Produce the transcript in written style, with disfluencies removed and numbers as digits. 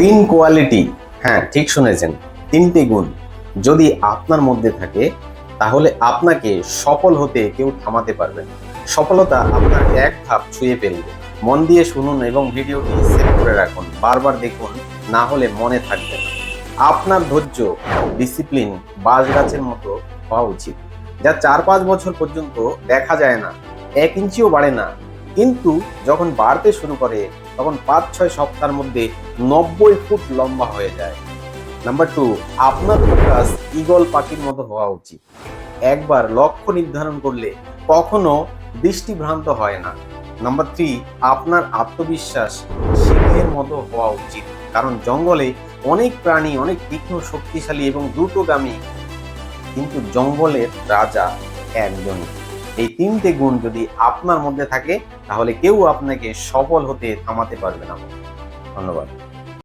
তিন কোয়ালিটি, হ্যাঁ ঠিক শুনেছেন, তিনটি গুণ যদি আপনার মধ্যে থাকে তাহলে আপনাকে সফল হতে কেউ থামাতে পারবে না। সফলতা আপনার এক ধাপ ছুঁয়ে ফেলবে। মন দিয়ে শুনুন এবং ভিডিওটি সেভ করে রাখুন, বারবার দেখুন, না হলে মনে থাকবে না। আপনার ধৈর্য, ডিসিপ্লিন বাঁশগাছের মতো হওয়া উচিত, যা 4-5 বছর পর্যন্ত দেখা যায় না, 1 ইঞ্চিও বাড়ে না, কিন্তু যখন বাড়তে শুরু করে তখন 5-6 সপ্তাহের মধ্যে 90 ফুট লম্বা হয়ে যায়। নাম্বার 2, আপনার ফোকাস ঈগল পাখির মতো হওয়া উচিত। একবার লক্ষ্য নির্ধারণ করলে কখনো দৃষ্টিভ্রান্ত হয় না। নাম্বার 3, আপনার আত্মবিশ্বাস সিংহের মতো হওয়া উচিত, কারণ জঙ্গলে অনেক প্রাণী অনেক তীক্ষ্ণ, শক্তিশালী এবং দ্রুতগামী, কিন্তু জঙ্গলের রাজা একজনই। এই তিনটে গুণ যদি আপনার মধ্যে থাকে তাহলে কেউ আপনাকে সফল হতে থামাতে পারবে না। ধন্যবাদ।